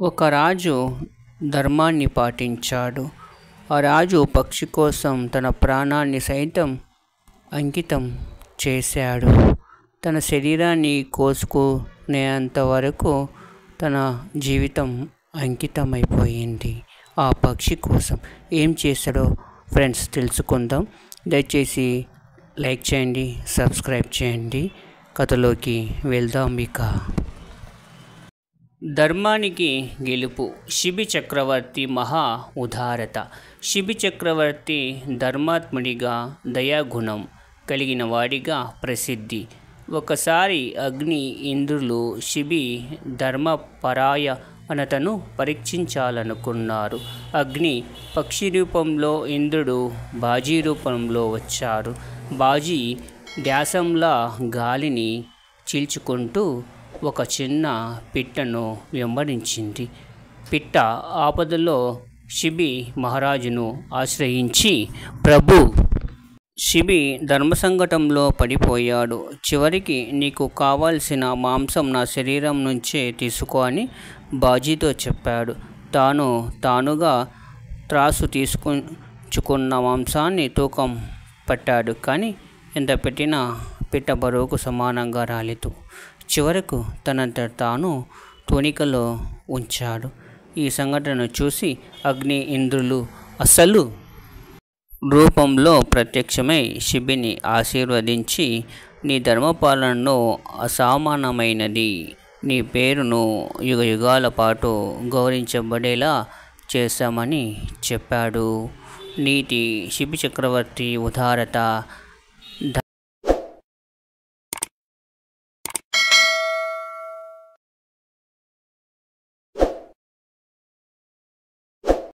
ఒక రాజు ధర్మాన్ని పాటించాడు. ఆ రాజు పక్షి కోసం తన ప్రాణాన్ని సైతం అంకితం చేశాడు. తన శరీరాన్ని కోసుకునేంత వరకు తన జీవితం అంకితమైపోయింది ఆ పక్షి కోసం. ఏం చేశాడో ఫ్రెండ్స్ తెలుసుకుందాం. దయచేసి లైక్ చేయండి, సబ్స్క్రైబ్ చేయండి. కథలోకి వెళ్దాం. ఇక ధర్మానికి గెలుపు. శిబి చక్రవర్తి మహా ఉదారత. శిబి చక్రవర్తి ధర్మాత్ముడిగా, దయాగుణం కలిగిన వాడిగా ప్రసిద్ధి. ఒకసారి అగ్ని, ఇంద్రులు శిబి ధర్మపరాయణతను పరీక్షించాలనుకున్నారు. అగ్ని పక్షి రూపంలో, ఇంద్రుడు బాజీ రూపంలో వచ్చారు. బాజీ ధ్యాసంలా గాలిని చీల్చుకుంటూ ఒక చిన్న పిట్టను వెంబడించింది. పిట్ట ఆపదలో శిబి మహారాజును ఆశ్రయించి, ప్రభు, శిబి ధర్మసంకటంలో పడిపోయాడు. చివరికి నీకు కావాల్సిన మాంసం నా శరీరం నుంచే తీసుకో అని బాజీతో చెప్పాడు. తానుగా త్రాసు తీసుకుంచుకున్న మాంసాన్ని తూకం పట్టాడు. కానీ ఎంత పెట్టినా పిట్ట బరువుకు సమానంగా రాలేదు. చివరకు తనంత తాను తూనికలో ఉంచాడు. ఈ సంఘటనను చూసి అగ్ని, ఇంద్రులు అసలు రూపంలో ప్రత్యక్షమై శిబిని ఆశీర్వదించి, నీ ధర్మపాలనను అసమానమైనది, నీ పేరును యుగయుగాల పాటు గౌరవించబడేలా చేశామని చెప్పాడు. నీతి. శిబి చక్రవర్తి ఉదారత